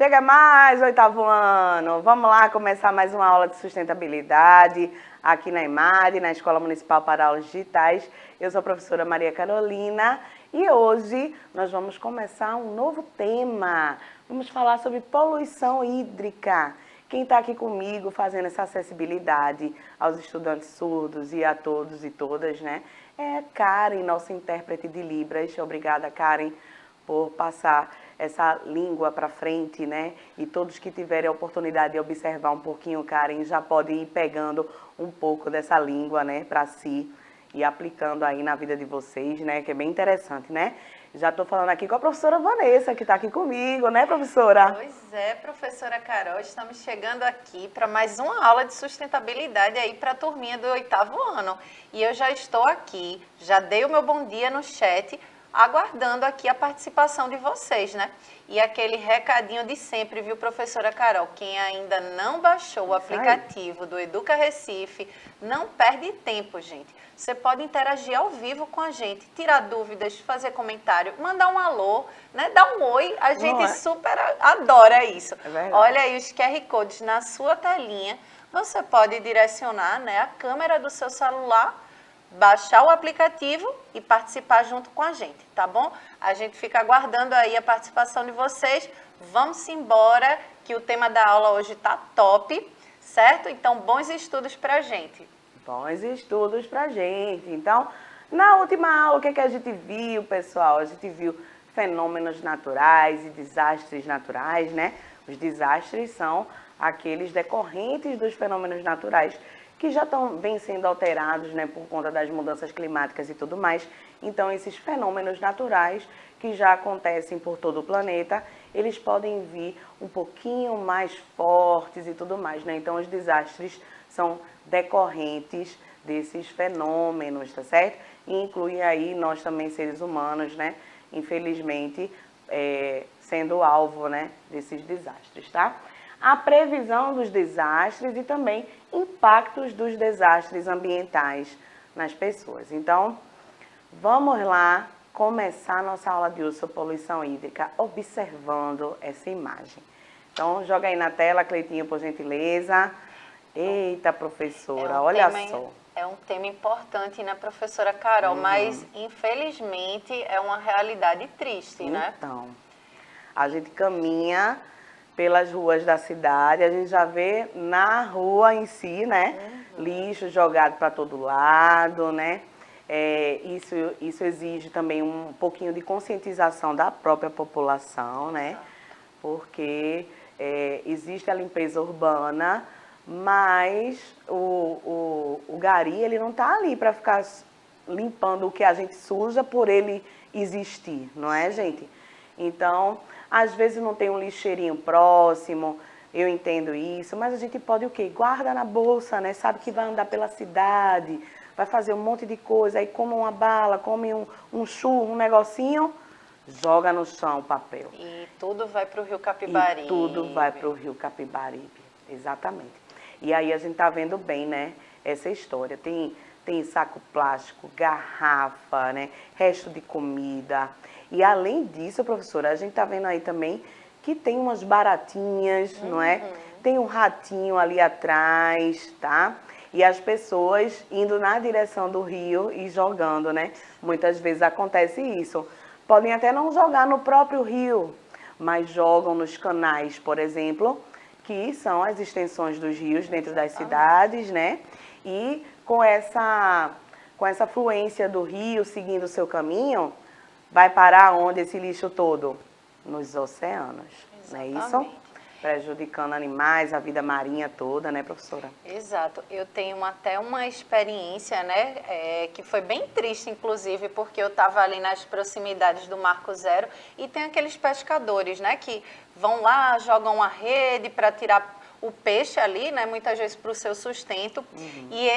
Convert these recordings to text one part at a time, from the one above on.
Chega mais, oitavo ano. Vamos lá começar mais uma aula de sustentabilidade aqui na EMAD, na Escola Municipal para Aulas Digitais. Eu sou a professora Maria Carolina e hoje nós vamos começar um novo tema. Vamos falar sobre poluição hídrica. Quem está aqui comigo fazendo essa acessibilidade aos estudantes surdos e a todos e todas, né? É a Karen, nossa intérprete de Libras. Obrigada, Karen, por passar essa língua para frente, né? E todos que tiverem a oportunidade de observar um pouquinho, Karen, já podem ir pegando um pouco dessa língua, né, para si e aplicando aí na vida de vocês, né? Que é bem interessante, né? Já estou falando aqui com a professora Vanessa, que está aqui comigo, né, professora? Pois é, professora Carol, estamos chegando aqui para mais uma aula de sustentabilidade aí para a turminha do oitavo ano. E eu já estou aqui, já dei o meu bom dia no chat, aguardando aqui a participação de vocês, né? E aquele recadinho de sempre, viu, professora Carol? Quem ainda não baixou o aplicativo do Educa Recife, não perde tempo, gente. Você pode interagir ao vivo com a gente, tirar dúvidas, fazer comentário, mandar um alô, né? Dar um oi, a gente super adora isso. Olha aí os QR Codes na sua telinha, você pode direcionar, né, a câmera do seu celular, baixar o aplicativo e participar junto com a gente, tá bom? A gente fica aguardando aí a participação de vocês. Vamos embora, que o tema da aula hoje tá top, certo? Então, bons estudos pra gente. Bons estudos pra gente. Então, na última aula, o que a gente viu, pessoal? A gente viu fenômenos naturais e desastres naturais, né? Os desastres são aqueles decorrentes dos fenômenos naturais que já vêm sendo alterados, né, por conta das mudanças climáticas e tudo mais. Então, esses fenômenos naturais que já acontecem por todo o planeta, eles podem vir um pouquinho mais fortes e tudo mais, né? Então, os desastres são decorrentes desses fenômenos, tá certo? E inclui aí nós também, seres humanos, né? Infelizmente, sendo alvo, né, desses desastres, tá? A previsão dos desastres e também impactos dos desastres ambientais nas pessoas. Então, vamos lá começar a nossa aula de uso sobre poluição hídrica observando essa imagem. Então, joga aí na tela, Cleitinho, por gentileza. Eita, professora, olha só. É um tema importante, né, professora Carol? Mas, infelizmente, é uma realidade triste, né? Então, a gente caminha pelas ruas da cidade, a gente já vê na rua em si, né? Lixo jogado para todo lado, né? Isso exige também um pouquinho de conscientização da própria população, né? Porque existe a limpeza urbana, mas o gari, ele não está ali para ficar limpando o que a gente suja por ele existir, não é, gente? Então, às vezes não tem um lixeirinho próximo, eu entendo isso, mas a gente pode o quê? Guarda na bolsa, né? Sabe que vai andar pela cidade, vai fazer um monte de coisa, aí come uma bala, come um churro, um negocinho, joga no chão o papel. E tudo vai para o Rio Capibaribe. E tudo vai para o Rio Capibaribe, exatamente. E aí a gente tá vendo bem, né, essa história. Tem saco plástico, garrafa, né, resto de comida. E além disso, professora, a gente tá vendo aí também que tem umas baratinhas, não é? Tem um ratinho ali atrás, tá? E as pessoas indo na direção do rio e jogando, né? Muitas vezes acontece isso. Podem até não jogar no próprio rio, mas jogam nos canais, por exemplo, que são as extensões dos rios dentro das cidades, né? E com essa fluência do rio seguindo o seu caminho, vai parar onde esse lixo todo? Nos oceanos, não é isso? Prejudicando animais, a vida marinha toda, né, professora? Exato. Eu tenho até uma experiência, né, que foi bem triste, inclusive, porque eu estava ali nas proximidades do Marco Zero e tem aqueles pescadores, né, que vão lá, jogam a rede para tirar o peixe ali, né, muitas vezes para o seu sustento. E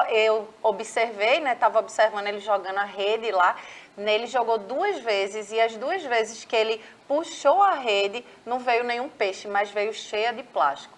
eu observei, né, estava observando ele jogando a rede lá. Ele jogou 2 vezes e as 2 vezes que ele puxou a rede, não veio nenhum peixe, mas veio cheia de plástico.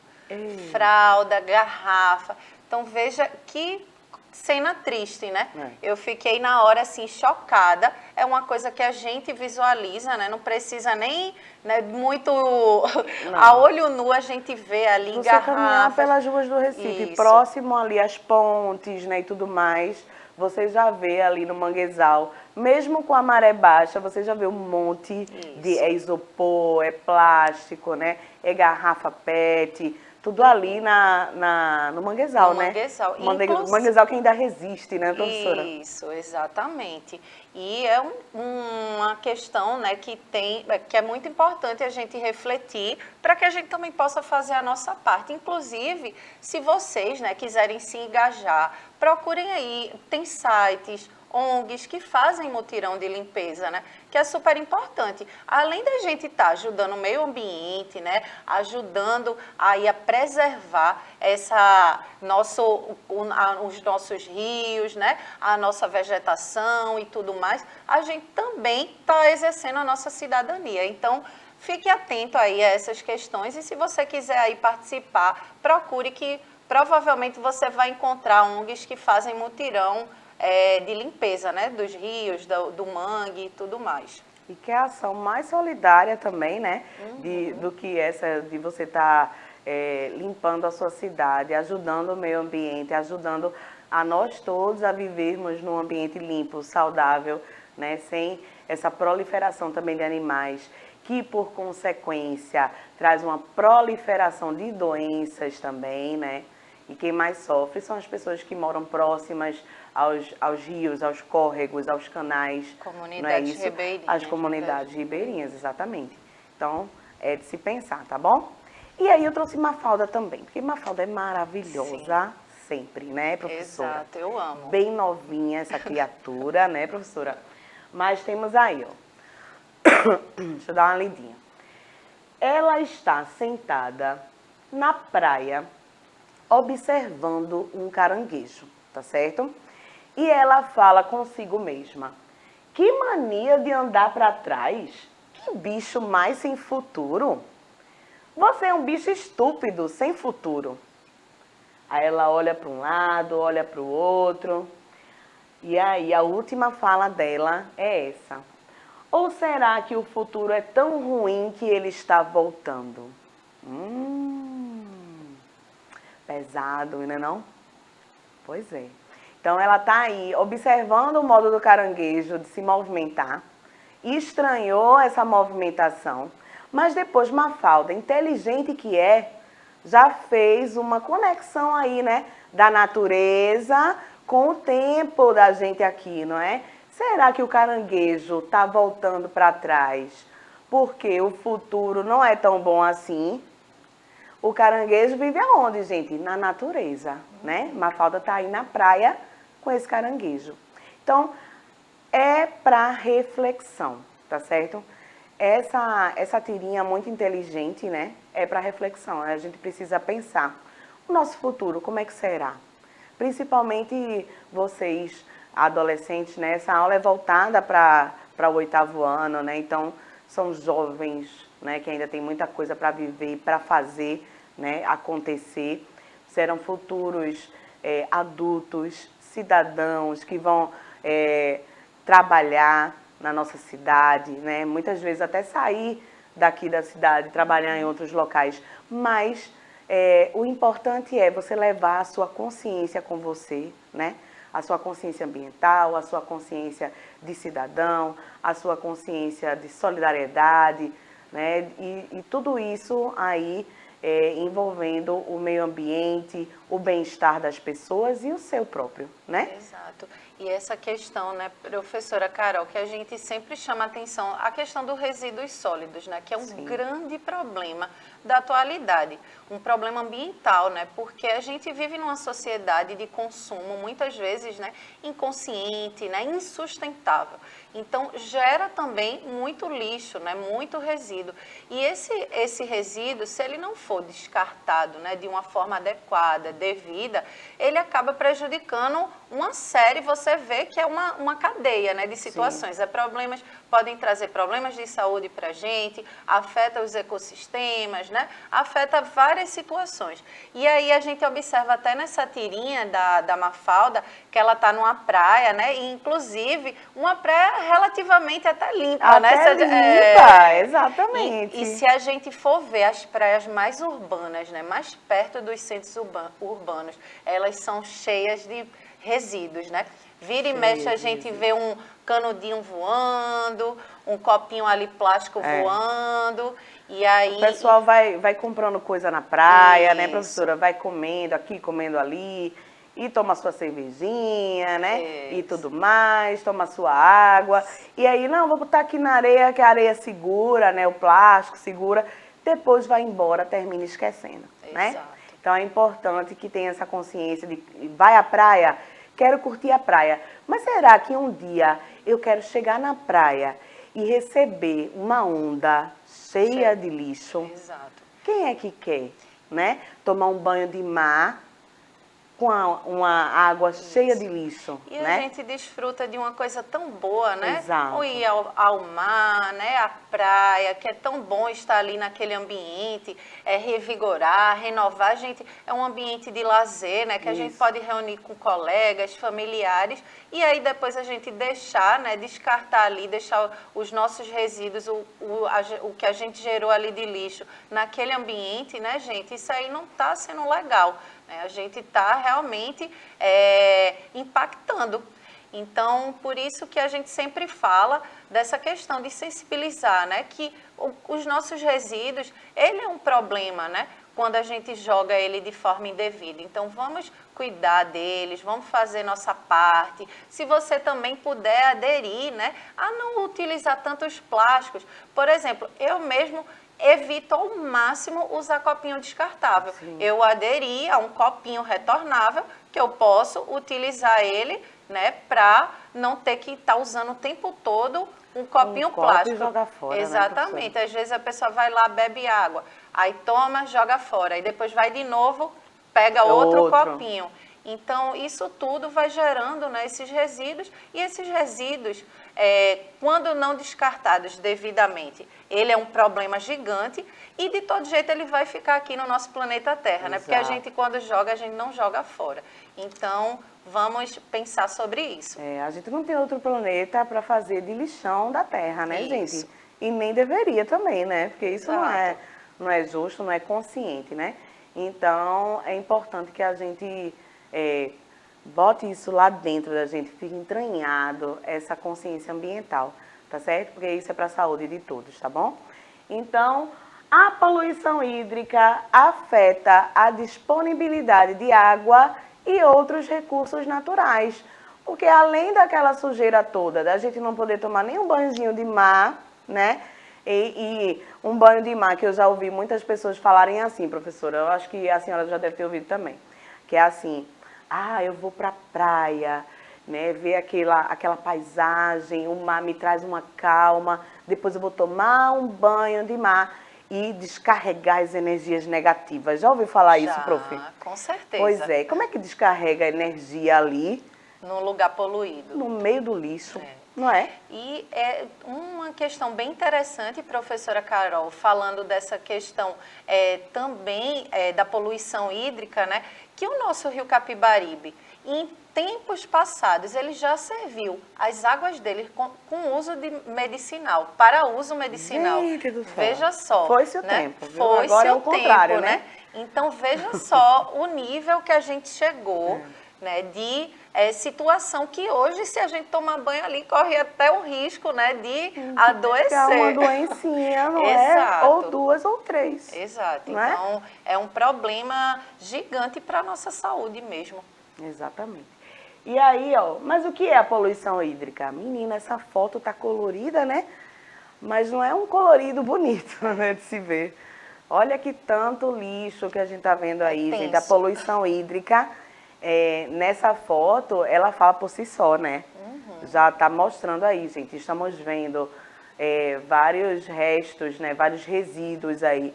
Fralda, garrafa. Então, veja que cena triste, né? É. Eu fiquei na hora assim chocada. É uma coisa que a gente visualiza, né? Não precisa nem, né, muito a Não. olho nu a gente vê Se ali você caminhar garrafas. pelas ruas do Recife, Isso. próximo ali às pontes, né, e tudo mais, você já vê ali no manguezal, mesmo com a maré baixa, você já vê um monte de Isso. isopor, é plástico, né, é garrafa PET, tudo ali no manguezal, No né? manguezal. O manguezal que ainda resiste, né, professora? Isso, exatamente. E é uma questão, né, que é muito importante a gente refletir para que a gente também possa fazer a nossa parte. Inclusive, se vocês, né, quiserem se engajar, procurem aí, tem sites, ONGs que fazem mutirão de limpeza, né? Que é super importante. Além da gente estar ajudando o meio ambiente, né? Ajudando aí a preservar os nossos rios, né? A nossa vegetação e tudo mais, a gente também está exercendo a nossa cidadania. Então, fique atento aí a essas questões e se você quiser aí participar, procure que provavelmente você vai encontrar ONGs que fazem mutirão de limpeza, né, dos rios, do mangue e tudo mais. E que é a ação mais solidária também, né? Do que essa de você estar limpando a sua cidade, ajudando o meio ambiente, ajudando a nós todos a vivermos num ambiente limpo, saudável, né? Sem essa proliferação também de animais, que por consequência traz uma proliferação de doenças também, né? E quem mais sofre são as pessoas que moram próximas aos rios, aos córregos, aos canais. Não é Comunidades isso? ribeirinhas. As comunidades ribeirinhas, exatamente. Então, é de se pensar, tá bom? E aí eu trouxe Mafalda também, porque Mafalda é maravilhosa sempre, né, professora? Exato, eu amo. Bem novinha essa criatura, né, professora? Mas temos aí, ó. Deixa eu dar uma lidinha. Ela está sentada na praia, observando um caranguejo, tá certo? E ela fala consigo mesma: que mania de andar para trás? Que bicho mais sem futuro? Você é um bicho estúpido, sem futuro. Aí ela olha para um lado, olha para o outro. E aí a última fala dela é essa: ou será que o futuro é tão ruim que ele está voltando? Pesado, não é não? Pois é. Então ela está aí observando o modo do caranguejo de se movimentar, estranhou essa movimentação, mas depois Mafalda, inteligente que é, já fez uma conexão aí, né, da natureza com o tempo da gente aqui, não é? Será que o caranguejo está voltando para trás porque o futuro não é tão bom assim? O caranguejo vive aonde, gente? Na natureza, né? Mafalda está aí na praia com esse caranguejo. Então, é para reflexão, tá certo? Essa tirinha muito inteligente, né? É para reflexão. A gente precisa pensar o nosso futuro, como é que será? Principalmente vocês, adolescentes, né? Essa aula é voltada para o 8º ano, né? Então, são jovens, né, que ainda tem muita coisa para viver, para fazer, né, acontecer. Serão futuros adultos, cidadãos que vão trabalhar na nossa cidade, né? Muitas vezes até sair daqui da cidade, trabalhar em outros locais. Mas o importante é você levar a sua consciência com você, né? A sua consciência ambiental, a sua consciência de cidadão, a sua consciência de solidariedade, né? E tudo isso aí envolvendo o meio ambiente, o bem-estar das pessoas e o seu próprio, né? Exato. E essa questão, né, professora Carol, que a gente sempre chama atenção, a questão dos resíduos sólidos, né, que é um Sim. grande problema da atualidade, um problema ambiental, né, porque a gente vive numa sociedade de consumo, muitas vezes, né, inconsciente, né, insustentável. Então, gera também muito lixo, né, muito resíduo. E esse resíduo, se ele não for descartado, né, de uma forma adequada, devida, ele acaba prejudicando uma série, você você vê que é uma cadeia, né, de situações. Podem trazer problemas de saúde para a gente, afeta os ecossistemas, né, afeta várias situações. E aí a gente observa até nessa tirinha da Mafalda que ela está numa praia, né, e inclusive uma praia relativamente até limpa, até né? limpa, exatamente. E se a gente for ver as praias mais urbanas, né, mais perto dos centros urbanos, elas são cheias de resíduos, né? Vira e mexe a gente vê um canudinho voando, um copinho ali plástico voando, e aí... O pessoal vai comprando coisa na praia, né, Isso. professora? Vai comendo aqui, comendo ali, e toma sua cervejinha, né? E tudo mais, toma sua água. E aí, não, vou botar aqui na areia, que a areia segura, né? O plástico segura. Depois vai embora, termina esquecendo, né? Exato. Então é importante que tenha essa consciência de vai à praia, quero curtir a praia. Mas será que um dia eu quero chegar na praia e receber uma onda cheia de lixo? Exato. Quem é que quer, né? Tomar um banho de mar com uma água cheia de lixo, E né? a gente desfruta de uma coisa tão boa, né? Exato. Ou ir ao mar, né? À praia, que é tão bom estar ali naquele ambiente, revigorar, renovar. A gente é um ambiente de lazer, né? Que a gente pode reunir com colegas, familiares, e aí depois a gente deixar, né? Descartar ali, deixar os nossos resíduos, o que a gente gerou ali de lixo naquele ambiente, né, gente? Isso aí não está sendo legal. A gente está realmente impactando. Então, por isso que a gente sempre fala dessa questão de sensibilizar, né? Que os nossos resíduos, ele é um problema, né? Quando a gente joga ele de forma indevida. Então, vamos cuidar deles, vamos fazer nossa parte. Se você também puder aderir, né? A não utilizar tantos plásticos. Por exemplo, eu mesmo evito ao máximo usar copinho descartável. Sim. Eu aderi a um copinho retornável que eu posso utilizar ele, né, para não ter que estar usando o tempo todo um copinho plástico. E jogar fora, exatamente. Né, às vezes a pessoa vai lá, bebe água, aí toma, joga fora, aí depois vai de novo, pega outro copinho. Então, isso tudo vai gerando, né, esses resíduos, e esses resíduos, quando não descartados devidamente, ele é um problema gigante, e de todo jeito ele vai ficar aqui no nosso planeta Terra, né? Porque a gente, quando joga, a gente não joga fora. Então, vamos pensar sobre isso. A gente não tem outro planeta para fazer de lixão da Terra, né, Isso. gente? E nem deveria também, né? Porque isso não é justo, não é consciente, né? Então, é importante que a gente bote isso lá dentro da gente, fique entranhado essa consciência ambiental, tá certo? Porque isso é para a saúde de todos, tá bom? Então, a poluição hídrica afeta a disponibilidade de água e outros recursos naturais. Porque além daquela sujeira toda, da gente não poder tomar nem um banhozinho de mar, né? E um banho de mar que eu já ouvi muitas pessoas falarem assim, professora, eu acho que a senhora já deve ter ouvido também, que é assim, eu vou pra praia, né, ver aquela paisagem, o mar me traz uma calma, depois eu vou tomar um banho de mar e descarregar as energias negativas. Já ouviu falar isso, prof? Com certeza. Pois é. Como é que descarrega a energia ali? Num lugar poluído. No meio do lixo, não é? E é uma questão bem interessante, professora Carol, falando dessa questão também da poluição hídrica, né? Que o nosso rio Capibaribe, em tempos passados, ele já serviu as águas dele com uso de medicinal, para uso medicinal. Gente do céu. Veja só. Foi-se o né? tempo, viu? Foi-se Agora é o o contrário, tempo, né? Então, veja só o nível que a gente chegou, né, de situação que hoje, se a gente tomar banho ali, corre até o risco, né, de adoecer. É uma doencinha, não é? Ou duas ou três. Exato. Não é? Então, é um problema gigante para a nossa saúde mesmo. Exatamente. E aí, mas o que é a poluição hídrica? Menina, essa foto tá colorida, né? Mas não é um colorido bonito, né, de se ver. Olha que tanto lixo que a gente tá vendo aí, gente. A poluição hídrica, nessa foto, ela fala por si só, né? Já tá mostrando aí, gente. Estamos vendo vários restos, né? Vários resíduos aí.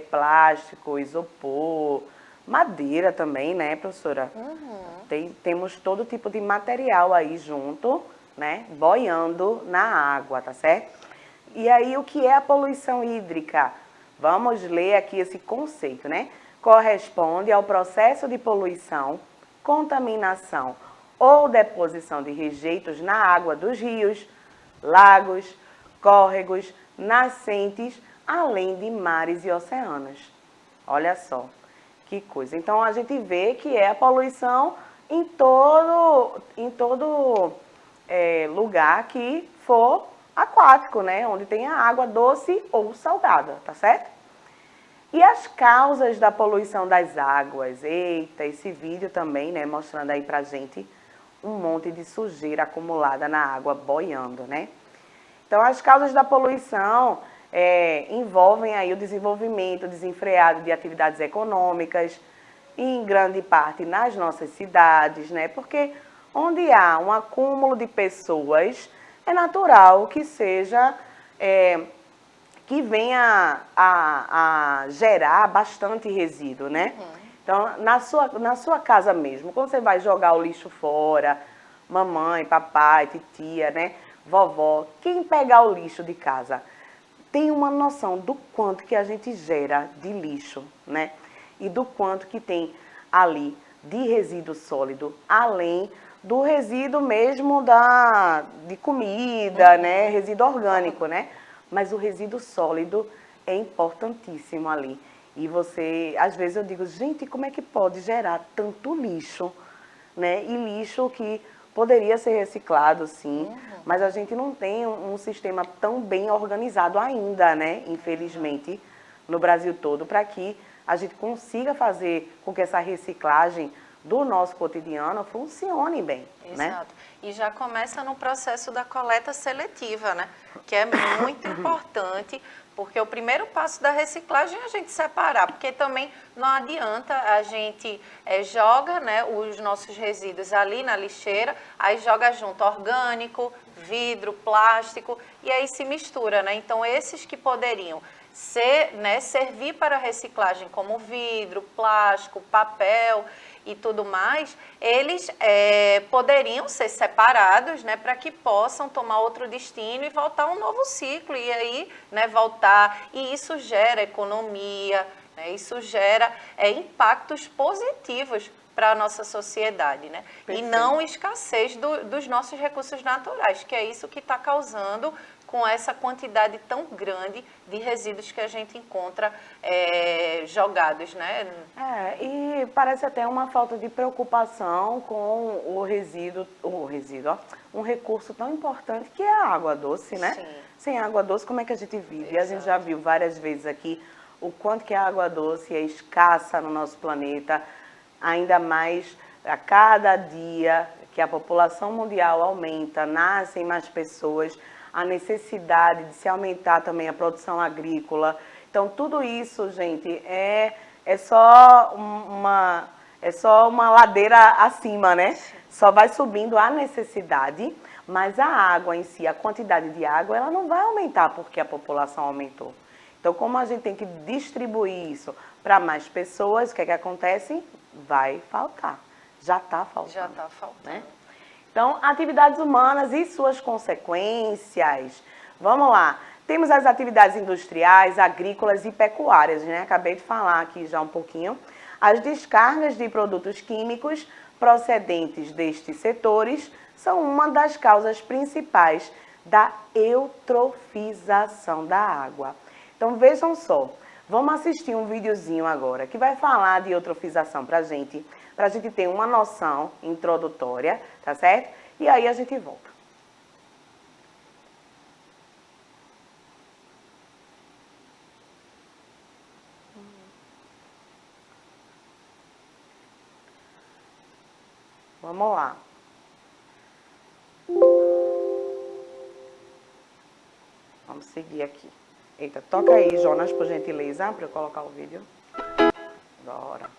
Plástico, isopor, madeira também, né, professora? temos todo tipo de material aí junto, né? Boiando na água, tá certo? E aí, o que é a poluição hídrica? Vamos ler aqui esse conceito, né? Corresponde ao processo de poluição, contaminação ou deposição de rejeitos na água dos rios, lagos, córregos, nascentes, além de mares e oceanos. Olha só, que coisa. Então, a gente vê que é a poluição em todo lugar que for aquático, né? Onde tem a água doce ou salgada, tá certo? E as causas da poluição das águas? Eita, esse vídeo também, né? Mostrando aí pra gente um monte de sujeira acumulada na água boiando, né? Então, as causas da poluição envolvem aí o desenvolvimento desenfreado de atividades econômicas, em grande parte nas nossas cidades, né? Porque onde há um acúmulo de pessoas, é natural que seja, que venha a gerar bastante resíduo, né? Então, na sua casa mesmo, quando você vai jogar o lixo fora, mamãe, papai, titia, né? Vovó, quem pegar o lixo de casa tem uma noção do quanto que a gente gera de lixo, né? E do quanto que tem ali de resíduo sólido, além do resíduo mesmo de comida, né? Resíduo orgânico, né? Mas o resíduo sólido é importantíssimo ali. E você, às vezes eu digo, gente, como é que pode gerar tanto lixo, né? E lixo que poderia ser reciclado, sim, mas a gente não tem um sistema tão bem organizado ainda, né? Infelizmente, no Brasil todo, para que a gente consiga fazer com que essa reciclagem do nosso cotidiano funcione bem, né? Exato. E já começa no processo da coleta seletiva, né? Que é muito importante, porque o primeiro passo da reciclagem é a gente separar, porque também não adianta a gente joga, né, os nossos resíduos ali na lixeira, aí joga junto orgânico, vidro, plástico, e aí se mistura, né? Então, esses que poderiam servir para reciclagem, como vidro, plástico, papel e tudo mais, eles poderiam ser separados, né, para que possam tomar outro destino e voltar a um novo ciclo, e aí, né, voltar, e isso gera economia, né, isso gera impactos positivos para a nossa sociedade, né? E não escassez dos nossos recursos naturais, que é isso que está causando com essa quantidade tão grande de resíduos que a gente encontra jogados, né? E parece até uma falta de preocupação com o resíduo, um recurso tão importante que é a água doce, né? Sim. Sem água doce, como é que a gente vive? Exato. A gente já viu várias vezes aqui o quanto que a água doce é escassa no nosso planeta, ainda mais a cada dia que a população mundial aumenta, nascem mais pessoas, a necessidade de se aumentar também a produção agrícola. Então, tudo isso, gente, é só uma ladeira acima, né? Só vai subindo a necessidade, mas a água em si, a quantidade de água, ela não vai aumentar porque a população aumentou. Então, como a gente tem que distribuir isso para mais pessoas, o que é que acontece? Vai faltar. Já está faltando. Já está faltando. Né? Então, atividades humanas e suas consequências. Vamos lá. Temos as atividades industriais, agrícolas e pecuárias, né? Acabei de falar aqui já um pouquinho. As descargas de produtos químicos procedentes destes setores são uma das causas principais da eutrofização da água. Então, vejam só. Vamos assistir um videozinho agora que vai falar de eutrofização pra gente ter uma noção introdutória, tá certo? E aí a gente volta. Vamos lá. Vamos seguir aqui. Eita, toca aí, Jonas, por gentileza, para eu colocar o vídeo. Bora.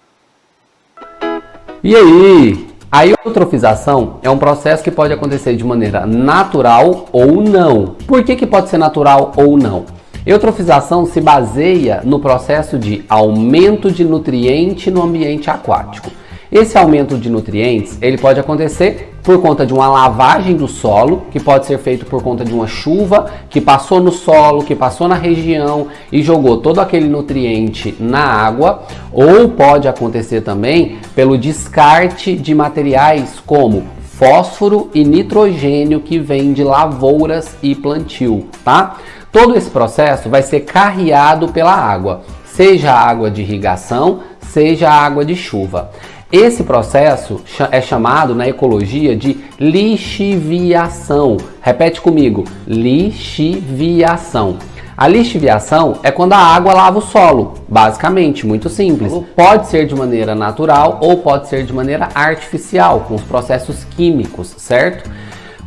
E aí? A eutrofização é um processo que pode acontecer de maneira natural ou não. Por que pode ser natural ou não? Eutrofização se baseia no processo de aumento de nutriente no ambiente aquático. Esse aumento de nutrientes, ele pode acontecer por conta de uma lavagem do solo, que pode ser feito por conta de uma chuva que passou no solo, que passou na região e jogou todo aquele nutriente na água, ou pode acontecer também pelo descarte de materiais como fósforo e nitrogênio que vem de lavouras e plantio, tá? Todo esse processo vai ser carreado pela água, seja a água de irrigação, seja a água de chuva. Esse processo é chamado na ecologia de lixiviação. Repete comigo, lixiviação. A lixiviação é quando a água lava o solo, basicamente, muito simples. Pode ser de maneira natural ou pode ser de maneira artificial, com os processos químicos, certo?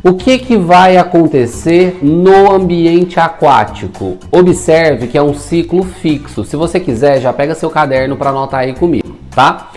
O que vai acontecer no ambiente aquático? Observe que é um ciclo fixo. Se você quiser, já pega seu caderno para anotar aí comigo, tá?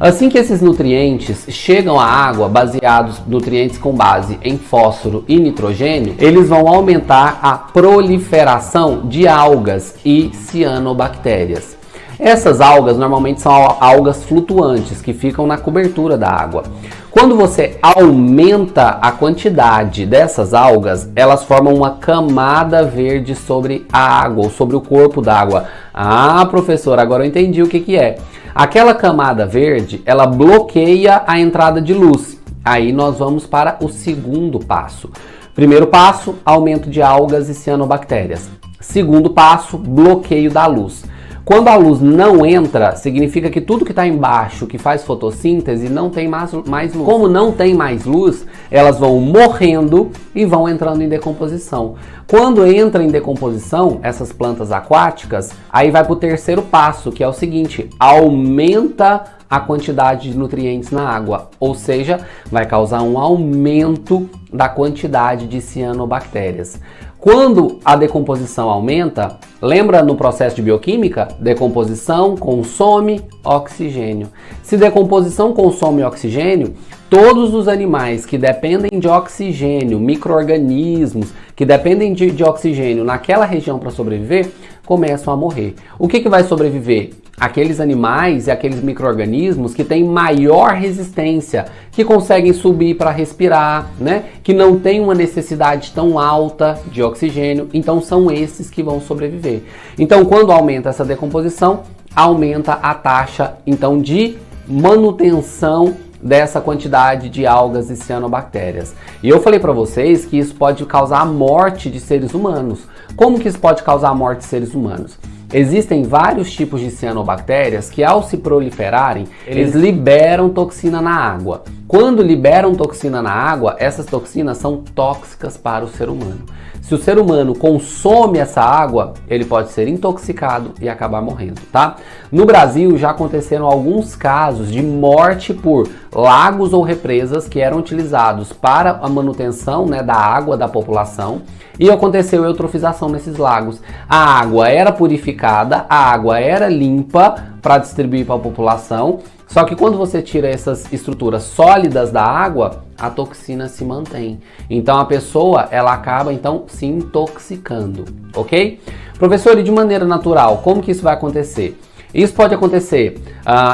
Assim que esses nutrientes chegam à água, baseados nutrientes com base em fósforo e nitrogênio, eles vão aumentar a proliferação de algas e cianobactérias. Essas algas normalmente são algas flutuantes que ficam na cobertura da água. Quando você aumenta a quantidade dessas algas, elas formam uma camada verde sobre a água, ou sobre o corpo d'água. Ah, professor, agora eu entendi o que é. Aquela camada verde, ela bloqueia a entrada de luz. Aí nós vamos para o segundo passo. Primeiro passo, aumento de algas e cianobactérias. Segundo passo, bloqueio da luz. Quando a luz não entra, significa que tudo que está embaixo, que faz fotossíntese, não tem mais luz. Como não tem mais luz, elas vão morrendo e vão entrando em decomposição. Quando entra em decomposição, essas plantas aquáticas, aí vai para o terceiro passo, que é o seguinte, aumenta a quantidade de nutrientes na água, ou seja, vai causar um aumento da quantidade de cianobactérias. Quando a decomposição aumenta, lembra no processo de bioquímica? Decomposição consome oxigênio. Se decomposição consome oxigênio, todos os animais que dependem de oxigênio, micro-organismos que dependem de oxigênio naquela região para sobreviver, começam a morrer. O que vai sobreviver? Aqueles animais e aqueles micro-organismos que têm maior resistência, que conseguem subir para respirar, né? Que não têm uma necessidade tão alta de oxigênio, então são esses que vão sobreviver. Então, quando aumenta essa decomposição, aumenta a taxa então de manutenção dessa quantidade de algas e cianobactérias. E eu falei para vocês que isso pode causar a morte de seres humanos. Como que isso pode causar a morte de seres humanos? Existem vários tipos de cianobactérias que, ao se proliferarem, eles liberam toxina na água. Quando liberam toxina na água, essas toxinas são tóxicas para o ser humano. Se o ser humano consome essa água, ele pode ser intoxicado e acabar morrendo, tá? No Brasil já aconteceram alguns casos de morte por lagos ou represas que eram utilizados para a manutenção, né, da água da população, e aconteceu eutrofização nesses lagos. A água era purificada, a água era limpa para distribuir para a população, só que quando você tira essas estruturas sólidas da água, a toxina se mantém. Então a pessoa, ela acaba então se intoxicando, ok? Professor, e de maneira natural, como que isso vai acontecer? Isso pode acontecer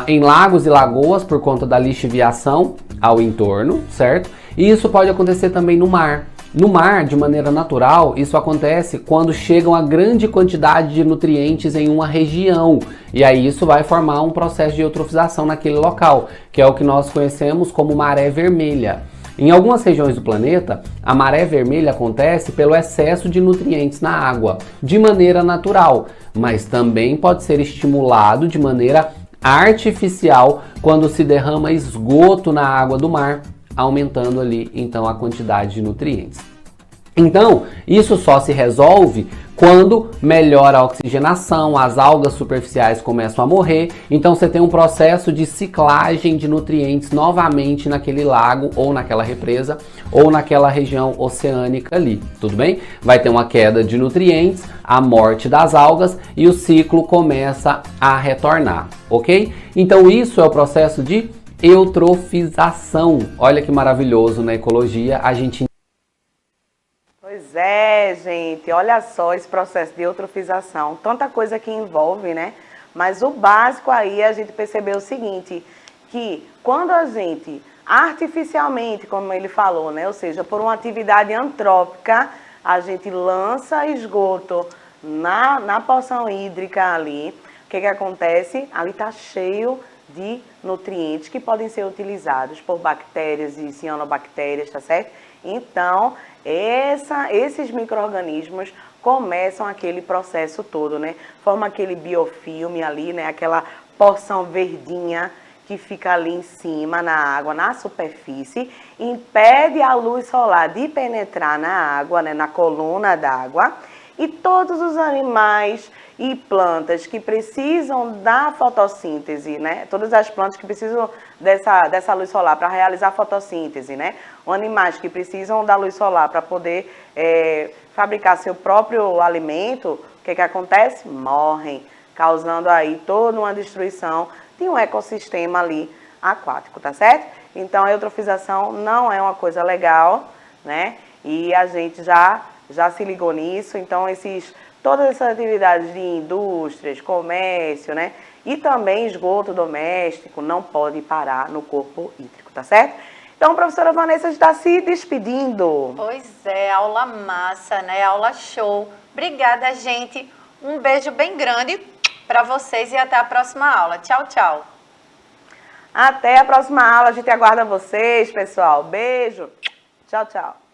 em lagos e lagoas por conta da lixiviação ao entorno, certo? E isso pode acontecer também no mar. No mar, de maneira natural, isso acontece quando chegam a grande quantidade de nutrientes em uma região. E aí isso vai formar um processo de eutrofização naquele local, que é o que nós conhecemos como maré vermelha. Em algumas regiões do planeta, a maré vermelha acontece pelo excesso de nutrientes na água, de maneira natural, mas também pode ser estimulado de maneira artificial quando se derrama esgoto na água do mar, aumentando ali então a quantidade de nutrientes. Então, isso só se resolve quando melhora a oxigenação, as algas superficiais começam a morrer, então você tem um processo de ciclagem de nutrientes novamente naquele lago ou naquela represa ou naquela região oceânica ali, tudo bem? Vai ter uma queda de nutrientes, a morte das algas e o ciclo começa a retornar, ok? Então isso é o processo de eutrofização. Olha que maravilhoso na ecologia a gente. Pois é, gente, olha só esse processo de eutrofização, tanta coisa que envolve, né? Mas o básico aí a gente percebeu o seguinte, que quando a gente artificialmente, como ele falou, né, ou seja, por uma atividade antrópica, a gente lança esgoto na porção hídrica ali, o que acontece? Ali está cheio de nutrientes que podem ser utilizados por bactérias e cianobactérias, tá certo? Então, esses micro-organismos começam aquele processo todo, né? Forma aquele biofilme ali, né? Aquela porção verdinha que fica ali em cima na água, na superfície, impede a luz solar de penetrar na água, né? Na coluna d'água. E todos os animais e plantas que precisam da fotossíntese, né? Todas as plantas que precisam dessa luz solar para realizar a fotossíntese, né? Os animais que precisam da luz solar para poder fabricar seu próprio alimento, o que acontece? Morrem, causando aí toda uma destruição de um ecossistema ali aquático, tá certo? Então a eutrofização não é uma coisa legal, né? E a gente já se ligou nisso, então todas essas atividades de indústrias, comércio, né? E também esgoto doméstico não pode parar no corpo hídrico, tá certo? Então, a professora Vanessa está se despedindo. Pois é, aula massa, né? Aula show. Obrigada, gente. Um beijo bem grande para vocês e até a próxima aula. Tchau, tchau. Até a próxima aula, a gente aguarda vocês, pessoal. Beijo. Tchau, tchau.